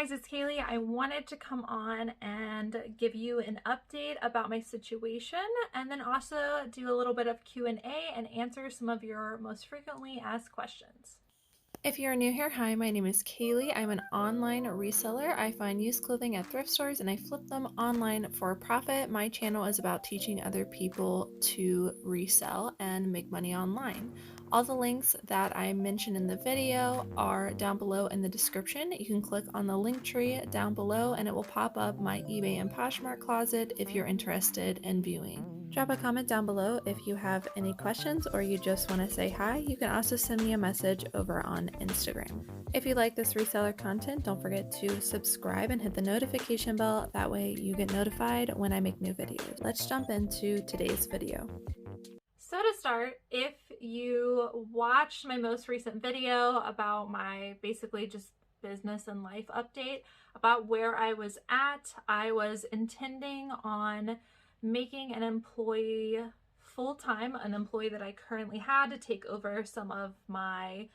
guys, it's Cayley. I wanted to come on and give you an update about my situation and then also do a little bit of Q&A and answer some of your most frequently asked questions. If you're new here, hi, my name is Cayley. I'm an online reseller. I find used clothing at thrift stores and I flip them online for a profit. My channel is about teaching other people to resell and make money online. All the links that I mentioned in the video are down below in the description. You can click on the link tree down below and it will pop up my eBay and Poshmark closet if you're interested in viewing. Drop a comment down below if you have any questions or you just want to say hi. You can also send me a message over on Instagram. If you like this reseller content, don't forget to subscribe and hit the notification bell. That way you get notified when I make new videos. Let's jump into today's video. So to start, if you watched my most recent video about my basically just business and life update about where I was at, I was intending on making an employee full-time, an employee that I currently had, to take over some of my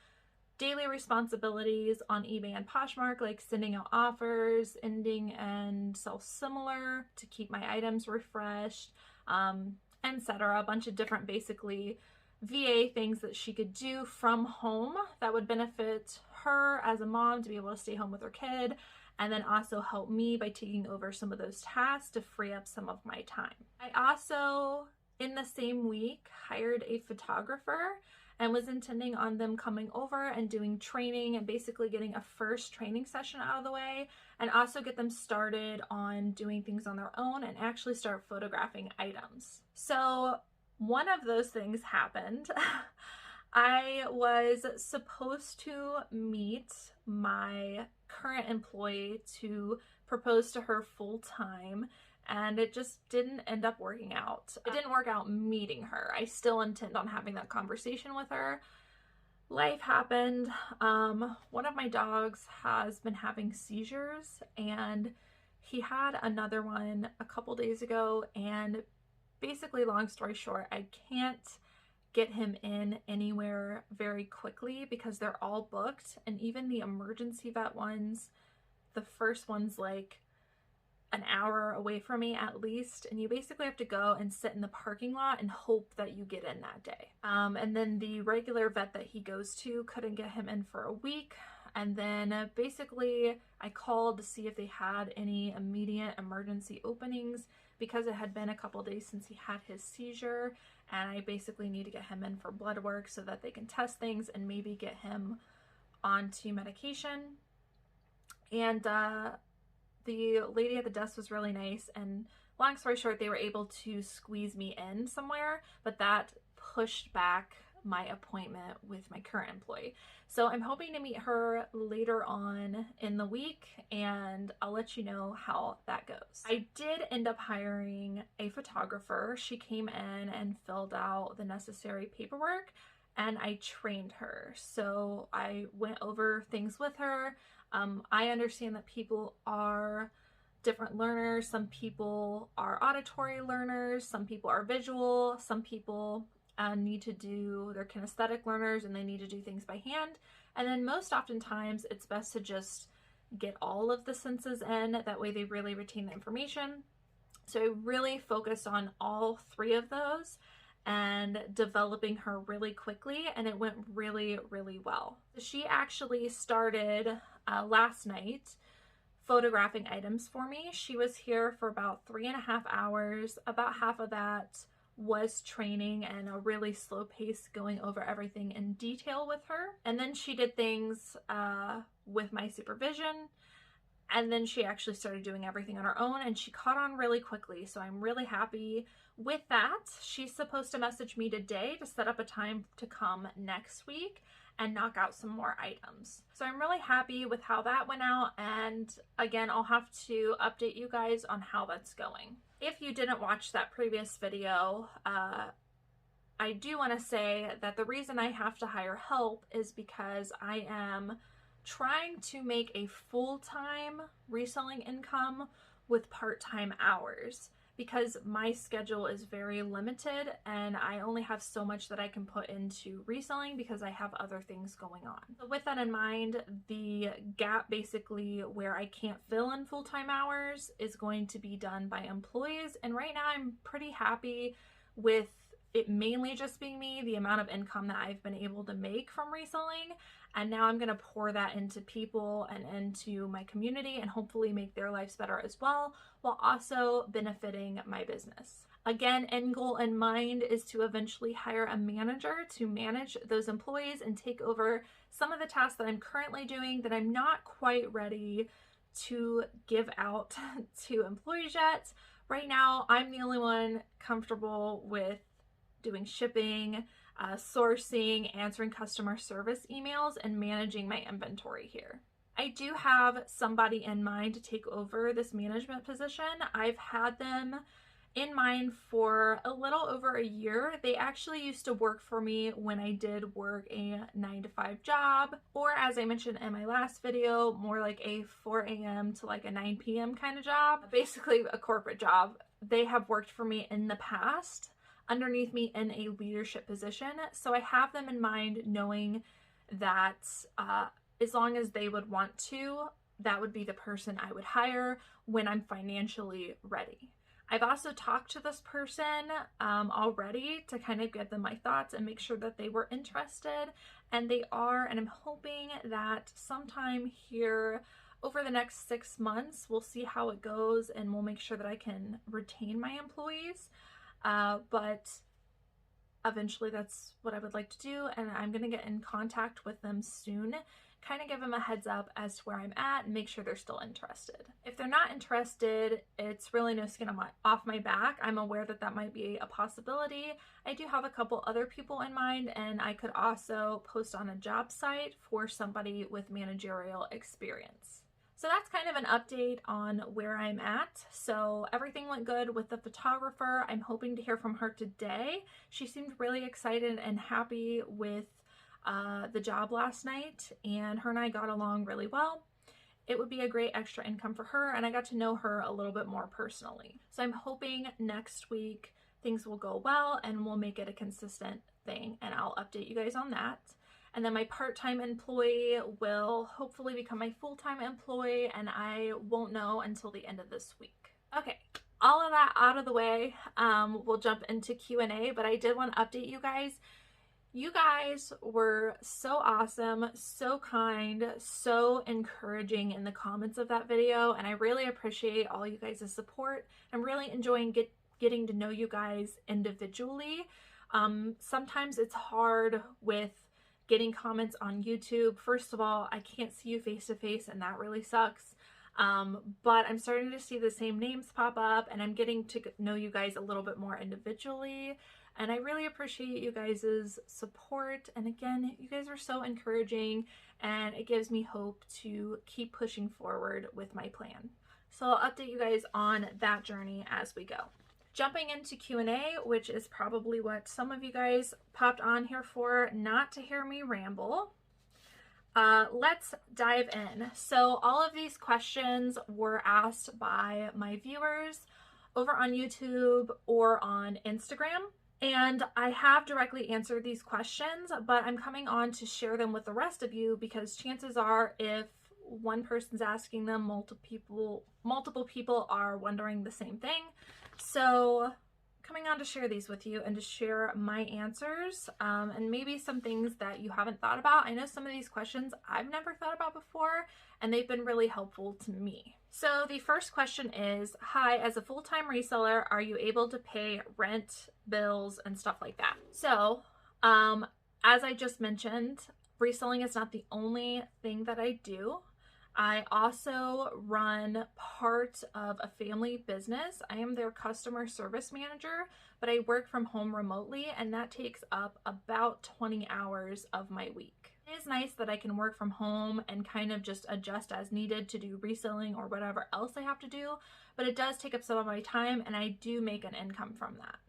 daily responsibilities on eBay and Poshmark, like sending out offers, ending and sell similar to keep my items refreshed, etc. A bunch of different basically VA things that she could do from home that would benefit her as a mom to be able to stay home with her kid, and then also help me by taking over some of those tasks to free up some of my time. I also, in the same week, hired a photographer and was intending on them coming over and doing training and basically getting a first training session out of the way, and also get them started on doing things on their own and actually start photographing items. So one of those things happened. I was supposed to meet my current employee to propose to her full time, and it just didn't end up working out. It didn't work out meeting her. I still intend on having that conversation with her. Life happened. One of my dogs has been having seizures, and he had another one a couple days ago, and basically, long story short, I can't get him in anywhere very quickly because they're all booked, and even the emergency vet ones, the first one's like an hour away from me at least, and you basically have to go and sit in the parking lot and hope that you get in that day. And then the regular vet that he goes to couldn't get him in for a week, and then basically I called to see if they had any immediate emergency openings because it had been a couple days since he had his seizure, and I basically need to get him in for blood work so that they can test things and maybe get him onto medication. And the lady at the desk was really nice, and long story short, they were able to squeeze me in somewhere, but that pushed back my appointment with my current employee. So I'm hoping to meet her later on in the week, and I'll let you know how that goes. I did end up hiring a photographer. She came in and filled out the necessary paperwork, and I trained her. So I went over things with her. I understand that people are different learners. Some people are auditory learners, some people are visual, some people need to do, they're kinesthetic learners and they need to do things by hand. And then most oftentimes it's best to just get all of the senses in, that way they really retain the information. So I really focused on all three of those and developing her really quickly, and it went really, really well. She actually started last night photographing items for me. She was here for about 3.5 hours. About half of that was training and a really slow pace going over everything in detail with her. And then she did things with my supervision. And then she actually started doing everything on her own, and she caught on really quickly. So I'm really happy with that. She's supposed to message me today to set up a time to come next week and knock out some more items. So I'm really happy with how that went out. And again, I'll have to update you guys on how that's going. If you didn't watch that previous video, I do want to say that the reason I have to hire help is because I am trying to make a full-time reselling income with part-time hours, because my schedule is very limited and I only have so much that I can put into reselling because I have other things going on. So with that in mind, the gap basically where I can't fill in full-time hours is going to be done by employees. And right now I'm pretty happy with it mainly just being me, the amount of income that I've been able to make from reselling. And now I'm going to pour that into people and into my community and hopefully make their lives better as well, while also benefiting my business. Again, end goal in mind is to eventually hire a manager to manage those employees and take over some of the tasks that I'm currently doing that I'm not quite ready to give out to employees yet. Right now, I'm the only one comfortable with doing shipping, sourcing, answering customer service emails, and managing my inventory here. I do have somebody in mind to take over this management position. I've had them in mind for a little over a year. They actually used to work for me when I did work a 9-to-5 job, or as I mentioned in my last video, more like a 4 a.m. to like a 9 p.m. kind of job, basically a corporate job. They have worked for me in the past underneath me in a leadership position. So I have them in mind knowing that as long as they would want to, that would be the person I would hire when I'm financially ready. I've also talked to this person already to kind of give them my thoughts and make sure that they were interested, and they are, and I'm hoping that sometime here over the next 6 months, we'll see how it goes and we'll make sure that I can retain my employees. But eventually that's what I would like to do, and I'm going to get in contact with them soon, kind of give them a heads up as to where I'm at and make sure they're still interested. If they're not interested, it's really no skin off my back. I'm aware that that might be a possibility. I do have a couple other people in mind, and I could also post on a job site for somebody with managerial experience. So that's kind of an update on where I'm at. So everything went good with the photographer. I'm hoping to hear from her today. She seemed really excited and happy with the job last night, and her and I got along really well. It would be a great extra income for her, and I got to know her a little bit more personally. So I'm hoping next week things will go well and we'll make it a consistent thing, and I'll update you guys on that. And then my part-time employee will hopefully become my full-time employee, and I won't know until the end of this week. Okay, all of that out of the way, we'll jump into Q&A, but I did want to update you guys. You guys were so awesome, so kind, so encouraging in the comments of that video, and I really appreciate all you guys' support. I'm really enjoying getting to know you guys individually. Sometimes it's hard with getting comments on YouTube. First of all, I can't see you face to face, and that really sucks. But I'm starting to see the same names pop up, and I'm getting to know you guys a little bit more individually. And I really appreciate you guys' support. And again, you guys are so encouraging, and it gives me hope to keep pushing forward with my plan. So I'll update you guys on that journey as we go. Jumping into Q&A, which is probably what some of you guys popped on here for, not to hear me ramble. Let's dive in. So all of these questions were asked by my viewers over on YouTube or on Instagram. And I have directly answered these questions, but I'm coming on to share them with the rest of you because chances are if one person's asking them, multiple people are wondering the same thing. So coming on to share these with you and to share my answers and maybe some things that you haven't thought about. I know some of these questions I've never thought about before, and they've been really helpful to me. So the first question is, hi, as a full-time reseller, are you able to pay rent, bills, and stuff like that? So as I just mentioned, reselling is not the only thing that I do. I also run part of a family business. I am their customer service manager, but I work from home remotely, and that takes up about 20 hours of my week. It is nice that I can work from home and kind of just adjust as needed to do reselling or whatever else I have to do, but it does take up some of my time, and I do make an income from that.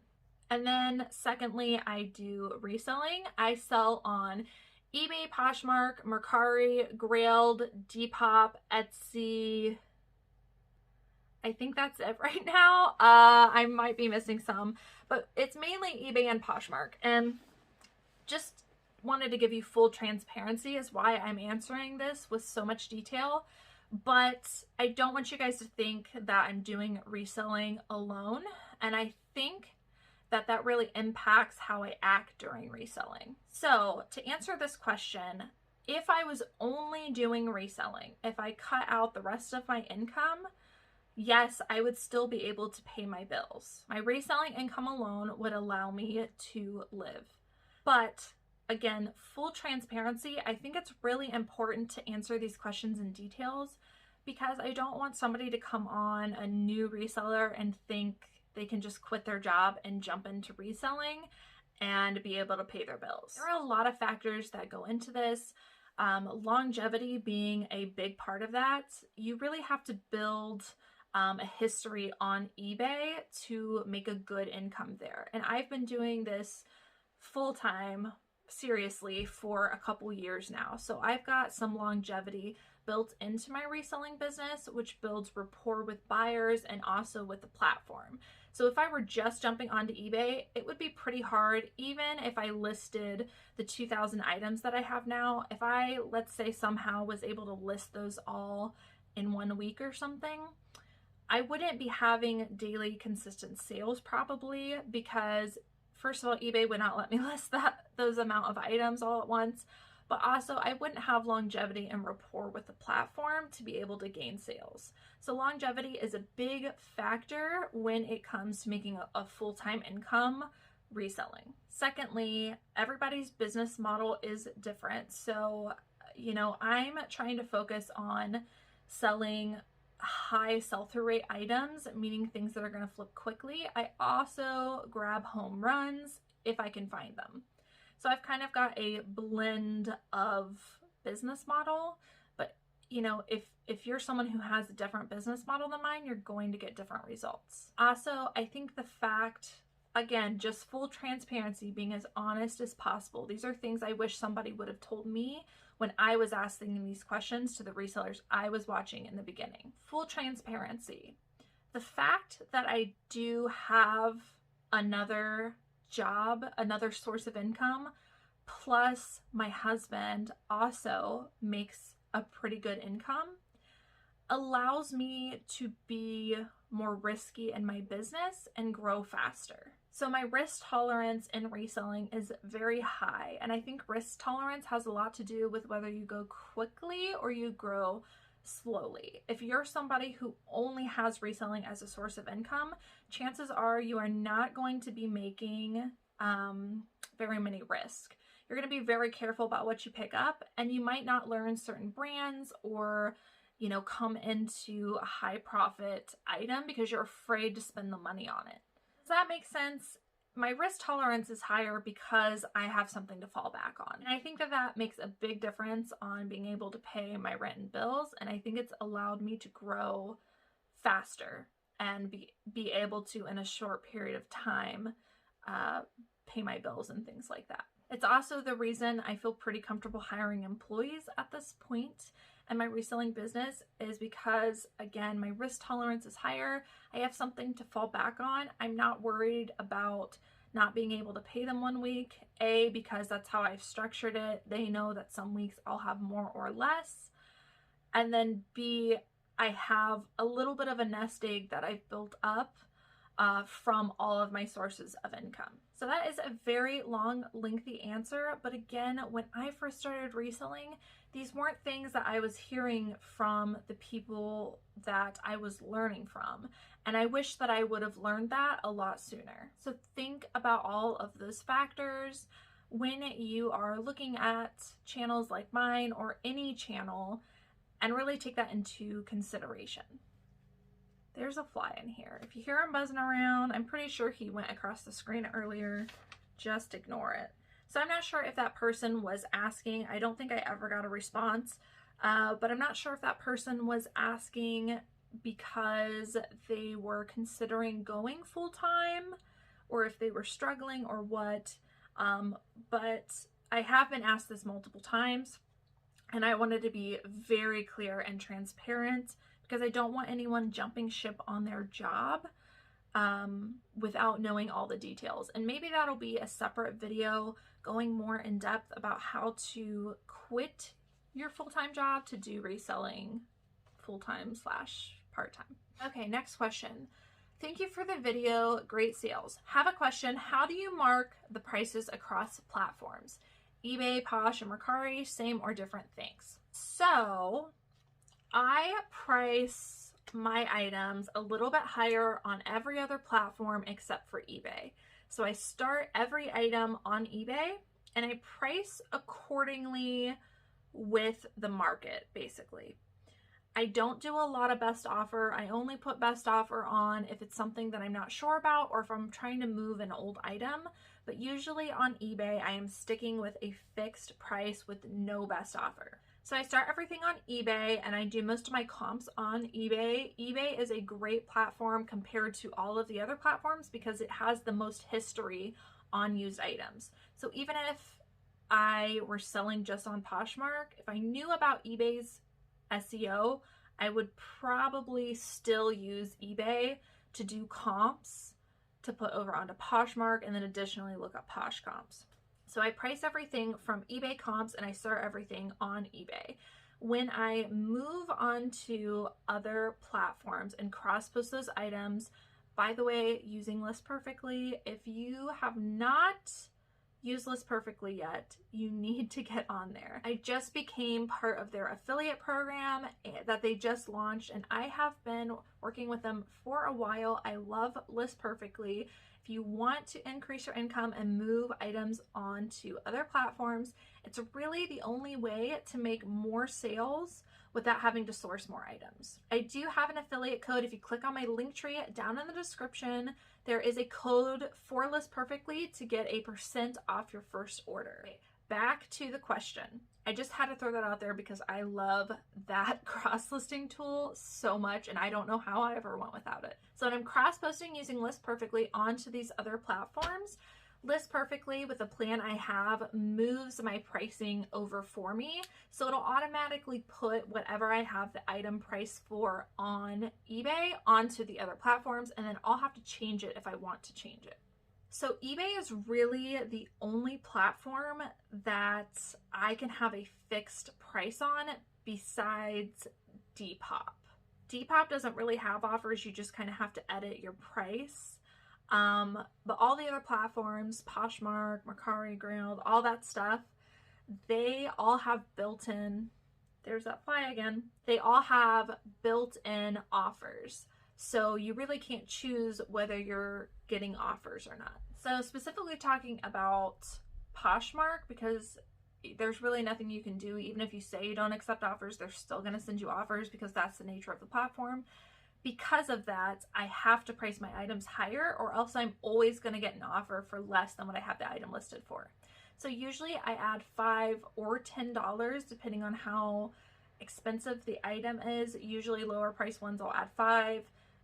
And then secondly, I do reselling. I sell on eBay, Poshmark, Mercari, Grailed, Depop, Etsy, I think that's it right now. I might be missing some, but it's mainly eBay and Poshmark. And just wanted to give you full transparency is why I'm answering this with so much detail. But I don't want you guys to think that I'm doing reselling alone. And I think that that really impacts how I act during reselling. So to answer this question, if I was only doing reselling, if I cut out the rest of my income, yes, I would still be able to pay my bills. My reselling income alone would allow me to live. But again, full transparency, I think it's really important to answer these questions in details because I don't want somebody to come on, a new reseller, and think they can just quit their job and jump into reselling and be able to pay their bills. There are a lot of factors that go into this. Longevity being a big part of that. You really have to build a history on eBay to make a good income there. And I've been doing this full-time, seriously, for a couple years now. So I've got some longevity built into my reselling business, which builds rapport with buyers and also with the platform. So if I were just jumping onto eBay, it would be pretty hard, even if I listed the 2,000 items that I have now. If I, let's say, somehow was able to list those all in 1 week or something, I wouldn't be having daily consistent sales probably, because first of all, eBay would not let me list those amount of items all at once, but also I wouldn't have longevity and rapport with the platform to be able to gain sales. So longevity is a big factor when it comes to making a full-time income reselling. Secondly, everybody's business model is different. So, you know, I'm trying to focus on selling high sell-through rate items, meaning things that are going to flip quickly. I also grab home runs if I can find them. So I've kind of got a blend of business model, but you know, if you're someone who has a different business model than mine, you're going to get different results. Also, I think the fact, again, just full transparency, being as honest as possible. These are things I wish somebody would have told me when I was asking these questions to the resellers I was watching in the beginning. Full transparency. The fact that I do have another job, another source of income, plus my husband also makes a pretty good income, allows me to be more risky in my business and grow faster. So my risk tolerance in reselling is very high, and I think risk tolerance has a lot to do with whether you go quickly or you grow slowly. If you're somebody who only has reselling as a source of income, chances are you are not going to be making very many risks. You're going to be very careful about what you pick up, and you might not learn certain brands or, you know, come into a high profit item because you're afraid to spend the money on it. Does that make sense? My risk tolerance is higher because I have something to fall back on. And I think that that makes a big difference on being able to pay my rent and bills. And I think it's allowed me to grow faster and be able to, in a short period of time, pay my bills and things like that. It's also the reason I feel pretty comfortable hiring employees at this point in my reselling business, is because, again, my risk tolerance is higher. I have something to fall back on. I'm not worried about not being able to pay them 1 week, A, because that's how I've structured it. They know that some weeks I'll have more or less. And then B, I have a little bit of a nest egg that I've built up from all of my sources of income. So that is a very long, lengthy answer. But again, when I first started reselling, these weren't things that I was hearing from the people that I was learning from. And I wish that I would have learned that a lot sooner. So think about all of those factors when you are looking at channels like mine or any channel, and really take that into consideration. There's a fly in here. If you hear him buzzing around, I'm pretty sure he went across the screen earlier. Just ignore it. So I'm not sure if that person was asking. I don't think I ever got a response, but I'm not sure if that person was asking because they were considering going full-time or if they were struggling or what. But I have been asked this multiple times, and I wanted to be very clear and transparent, because I don't want anyone jumping ship on their job without knowing all the details. And maybe that'll be a separate video going more in depth about how to quit your full-time job to do reselling full-time / part-time. Okay, next question. Thank you for the video. Great sales. Have a question. How do you mark the prices across platforms? eBay, Posh, and Mercari, same or different things? So I price my items a little bit higher on every other platform except for eBay. So I start every item on eBay and I price accordingly with the market, basically. I don't do a lot of best offer. I only put best offer on if it's something that I'm not sure about or if I'm trying to move an old item. But usually on eBay, I am sticking with a fixed price with no best offer. So I start everything on eBay and I do most of my comps on eBay. eBay is a great platform compared to all of the other platforms because it has the most history on used items. So even if I were selling just on Poshmark, if I knew about eBay's SEO, I would probably still use eBay to do comps to put over onto Poshmark and then additionally look up Posh comps. So I price everything from eBay comps and I start everything on eBay. When I move on to other platforms and cross-post those items, by the way, using List Perfectly, if you have not used List Perfectly yet, you need to get on there. I just became part of their affiliate program that they just launched and I have been working with them for a while. I love List Perfectly. If you want to increase your income and move items onto other platforms, it's really the only way to make more sales without having to source more items. I do have an affiliate code. If you click on my link tree down in the description, there is a code for List Perfectly to get a % off your first order. Okay, back to the question. I just had to throw that out there because I love that cross-listing tool so much and I don't know how I ever went without it. So when I'm cross-posting using List Perfectly onto these other platforms, List Perfectly with the plan I have moves my pricing over for me. So it'll automatically put whatever I have the item price for on eBay onto the other platforms and then I'll have to change it if I want to change it. So eBay is really the only platform that I can have a fixed price on besides Depop. Depop doesn't really have offers, you just kind of have to edit your price. But all the other platforms, Poshmark, Mercari, Ground, all that stuff, they all have built-in, there's that fly again, they all have built-in offers. So you really can't choose whether you're getting offers or not. So specifically talking about Poshmark, because there's really nothing you can do. Even if you say you don't accept offers, they're still going to send you offers because that's the nature of the platform. Because of that, I have to price my items higher or else I'm always going to get an offer for less than what I have the item listed for. So usually I add $5 or $10 depending on how expensive the item is. Usually lower price ones I'll add $5.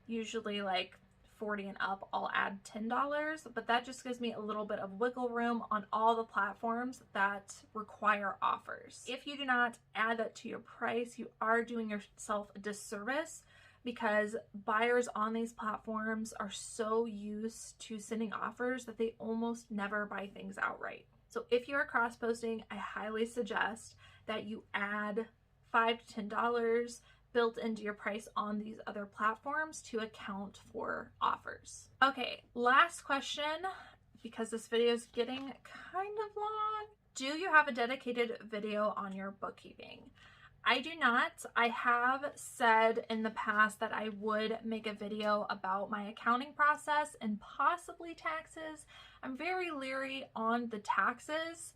Usually like 40 and up I'll add $10, but that just gives me a little bit of wiggle room on all the platforms that require offers. If you do not add that to your price, you are doing yourself a disservice because buyers on these platforms are so used to sending offers that they almost never buy things outright. So if you are cross-posting, I highly suggest that you add $5 to $10 built into your price on these other platforms to account for offers. Okay, last question, because this video is getting kind of long. Do you have a dedicated video on your bookkeeping? I do not. I have said in the past that I would make a video about my accounting process and possibly taxes. I'm very leery on the taxes,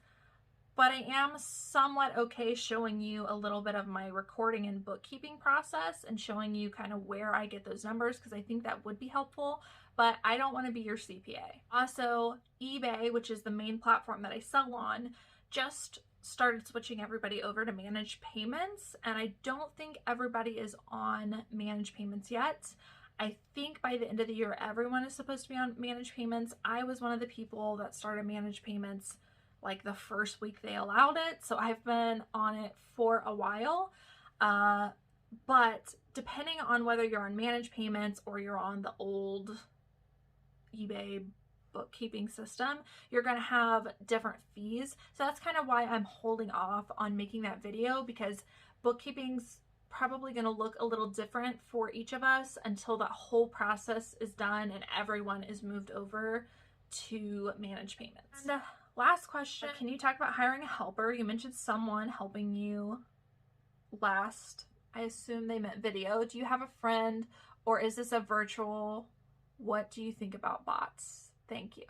but I am somewhat okay showing you a little bit of my recording and bookkeeping process and showing you kind of where I get those numbers because I think that would be helpful, but I don't want to be your CPA. Also, eBay, which is the main platform that I sell on, just started switching everybody over to managed payments, and I don't think everybody is on managed payments yet. I think by the end of the year, everyone is supposed to be on managed payments. I was one of the people that started managed payments like the first week they allowed it, so I've been on it for a while. But depending on whether you're on managed payments or you're on the old eBay bookkeeping system, you're going to have different fees. So that's kind of why I'm holding off on making that video, because bookkeeping's probably going to look a little different for each of us until that whole process is done and everyone is moved over to managed payments. And last question, can you talk about hiring a helper? You mentioned someone helping you last. I assume they meant video. Do you have a friend, or is this a virtual? What do you think about bots? Thank you.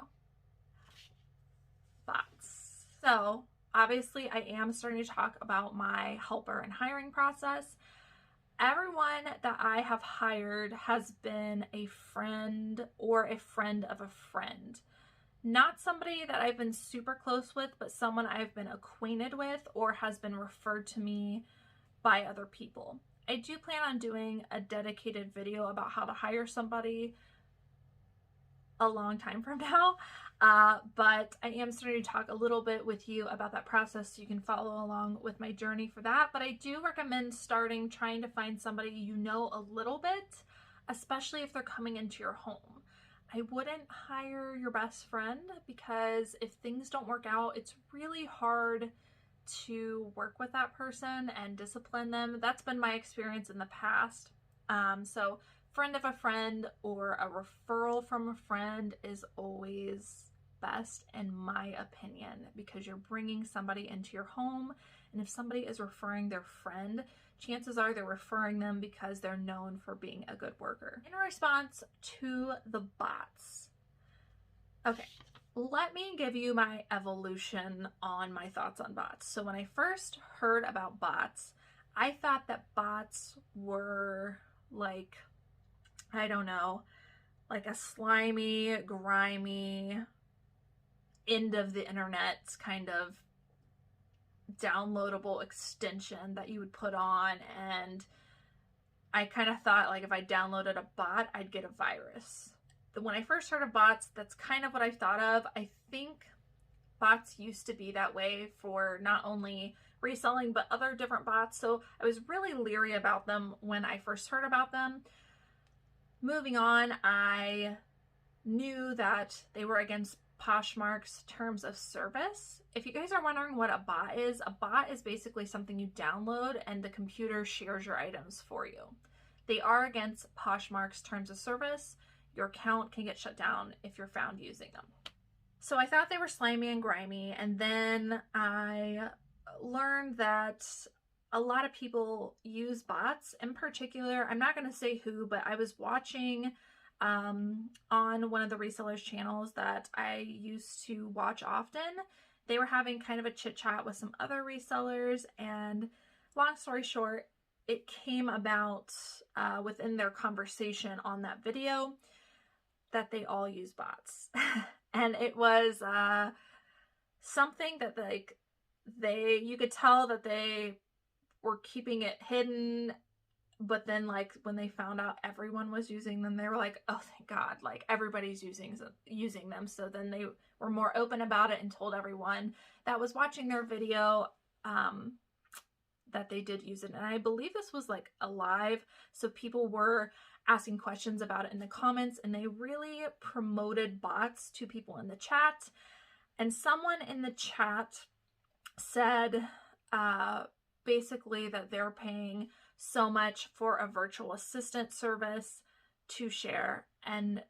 Bots. So obviously I am starting to talk about my helper and hiring process. Everyone that I have hired has been a friend or a friend of a friend. Not somebody that I've been super close with, but someone I've been acquainted with or has been referred to me by other people. I do plan on doing a dedicated video about how to hire somebody a long time from now, but I am starting to talk a little bit with you about that process so you can follow along with my journey for that. But I do recommend trying to find somebody you know a little bit, especially if they're coming into your home. I wouldn't hire your best friend, because if things don't work out, it's really hard to work with that person and discipline them. That's been my experience in the past. So friend of a friend or a referral from a friend is always best, in my opinion, because you're bringing somebody into your home. And if somebody is referring their friend, chances are they're referring them because they're known for being a good worker. In response to the bots, okay, let me give you my evolution on my thoughts on bots. So when I first heard about bots, I thought that bots were like, I don't know, like a slimy, grimy, end of the internet kind of downloadable extension that you would put on. And I kind of thought, like, if I downloaded a bot, I'd get a virus. When I first heard of bots, that's kind of what I thought of. I think bots used to be that way for not only reselling, but other different bots. So I was really leery about them when I first heard about them. Moving on, I knew that they were against Poshmark's terms of service. If you guys are wondering what a bot is basically something you download and the computer shares your items for you. They are against Poshmark's terms of service. Your account can get shut down if you're found using them. So I thought they were slimy and grimy, and then I learned that a lot of people use bots. In particular, I'm not going to say who, but I was watching on one of the resellers channels that I used to watch often. They were having kind of a chit chat with some other resellers, and long story short, it came about within their conversation on that video that they all use bots. And it was something that you could tell that they were keeping it hidden, but then like when they found out everyone was using them, they were like, oh thank God, like everybody's using them. So then they were more open about it and told everyone that was watching their video that they did use it. And I believe this was like a live, so people were asking questions about it in the comments, and they really promoted bots to people in the chat. And someone in the chat said basically that they're paying so much for a virtual assistant service to share, and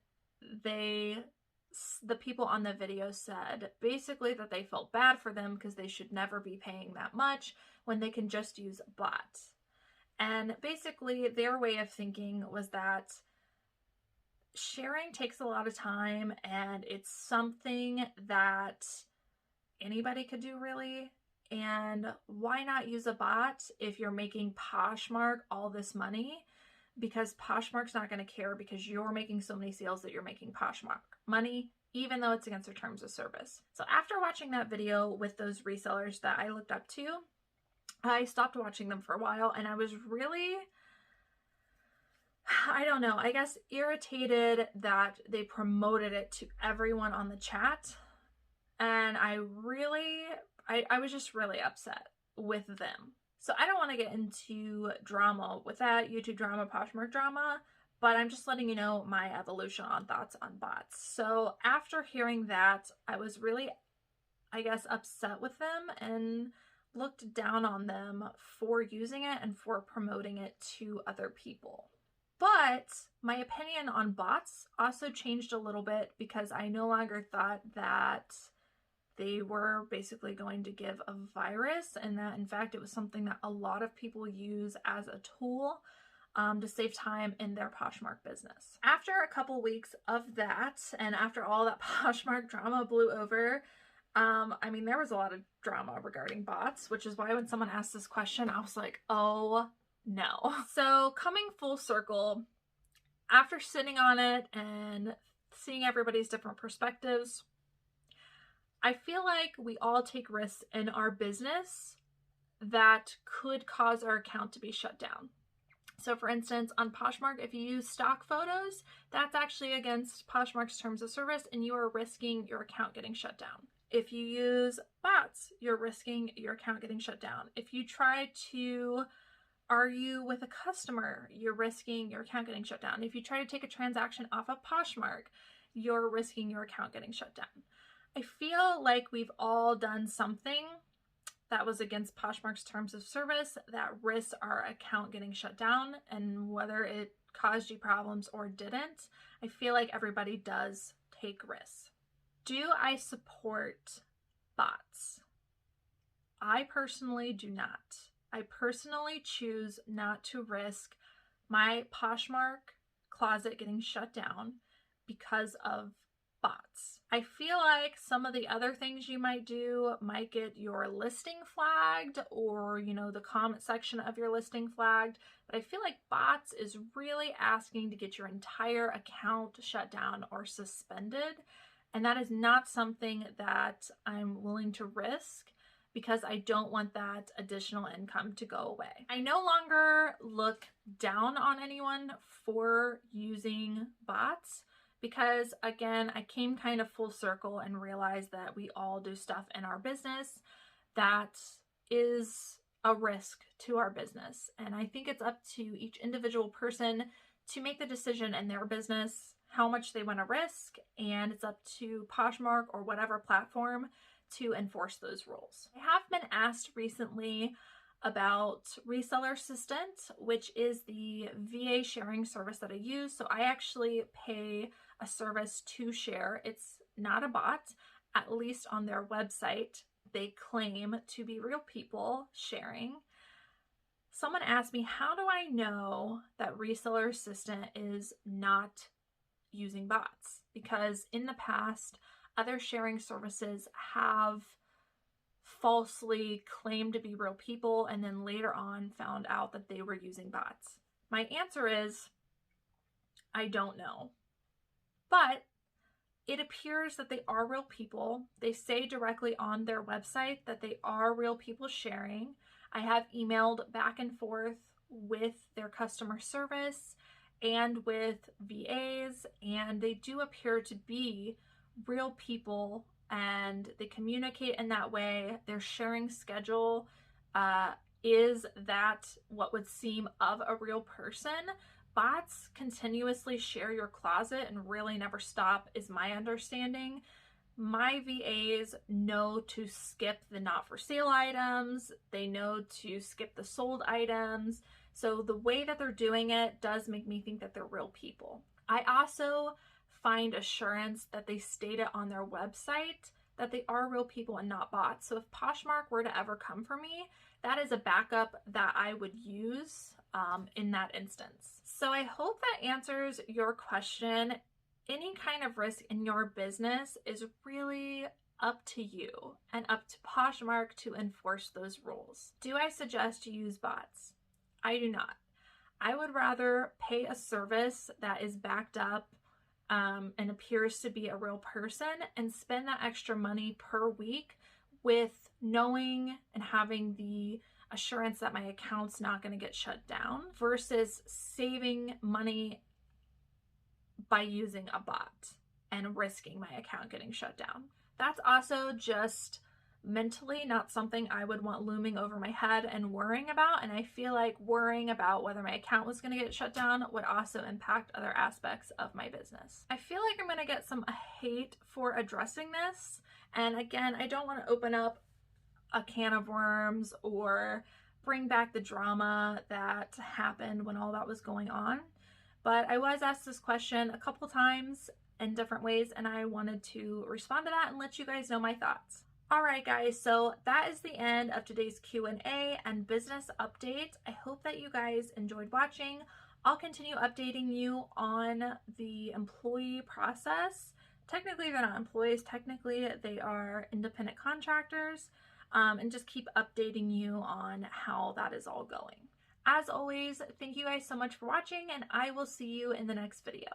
the people on the video said basically that they felt bad for them because they should never be paying that much when they can just use a bot. And basically their way of thinking was that sharing takes a lot of time, and it's something that anybody could do really. And why not use a bot if you're making Poshmark all this money? Because Poshmark's not going to care, because you're making so many sales that you're making Poshmark money, even though it's against their terms of service. So after watching that video with those resellers that I looked up to, I stopped watching them for a while, and I was really, I don't know, I guess irritated that they promoted it to everyone on the chat. And I was just really upset with them. So I don't want to get into drama with that, YouTube drama, Poshmark drama, but I'm just letting you know my evolution on thoughts on bots. So after hearing that, I was really, I guess, upset with them and looked down on them for using it and for promoting it to other people. But my opinion on bots also changed a little bit because I no longer thought that they were basically going to give a virus, and that in fact it was something that a lot of people use as a tool to save time in their Poshmark business. After a couple weeks of that, and after all that Poshmark drama blew over, I mean, there was a lot of drama regarding bots, which is why when someone asked this question, I was like, oh no. So coming full circle, after sitting on it and seeing everybody's different perspectives, I feel like we all take risks in our business that could cause our account to be shut down. So for instance, on Poshmark, if you use stock photos, that's actually against Poshmark's terms of service and you are risking your account getting shut down. If you use bots, you're risking your account getting shut down. If you try to argue with a customer, you're risking your account getting shut down. If you try to take a transaction off of Poshmark, you're risking your account getting shut down. I feel like we've all done something that was against Poshmark's terms of service that risks our account getting shut down, and whether it caused you problems or didn't, I feel like everybody does take risks. Do I support bots? I personally do not. I personally choose not to risk my Poshmark closet getting shut down because of bots. I feel like some of the other things you might do might get your listing flagged, or, you know, the comment section of your listing flagged, but I feel like bots is really asking to get your entire account shut down or suspended, and that is not something that I'm willing to risk because I don't want that additional income to go away. I no longer look down on anyone for using bots, because again, I came kind of full circle and realized that we all do stuff in our business that is a risk to our business. And I think it's up to each individual person to make the decision in their business how much they want to risk, and it's up to Poshmark or whatever platform to enforce those rules. I have been asked recently about Reseller Assistant, which is the VA sharing service that I use. So I actually pay a service to share. It's not a bot, at least on their website. They claim to be real people sharing. Someone asked me, how do I know that Reseller Assistant is not using bots? Because in the past, other sharing services have falsely claimed to be real people and then later on found out that they were using bots. My answer is, I don't know. But it appears that they are real people. They say directly on their website that they are real people sharing. I have emailed back and forth with their customer service and with VAs, and they do appear to be real people, and they communicate in that way. Their sharing schedule is that what would seem of a real person. Bots continuously share your closet and really never stop, is my understanding. My VAs know to skip the not for sale items. They know to skip the sold items. So the way that they're doing it does make me think that they're real people. I also find assurance that they state it on their website that they are real people and not bots. So if Poshmark were to ever come for me, that is a backup that I would use in that instance. So I hope that answers your question. Any kind of risk in your business is really up to you and up to Poshmark to enforce those rules. Do I suggest you use bots? I do not. I would rather pay a service that is backed up and appears to be a real person and spend that extra money per week with knowing and having the assurance that my account's not going to get shut down versus saving money by using a bot and risking my account getting shut down. That's also just mentally not something I would want looming over my head and worrying about. And I feel like worrying about whether my account was going to get shut down would also impact other aspects of my business. I feel like I'm going to get some hate for addressing this. And again, I don't want to open up a can of worms or bring back the drama that happened when all that was going on. But I was asked this question a couple times in different ways, and I wanted to respond to that and let you guys know my thoughts. All right, guys, so that is the end of today's Q&A and business update. I hope that you guys enjoyed watching. I'll continue updating you on the employee process. Technically, they're not employees. Technically, they are independent contractors, and just keep updating you on how that is all going. As always, thank you guys so much for watching, and I will see you in the next video.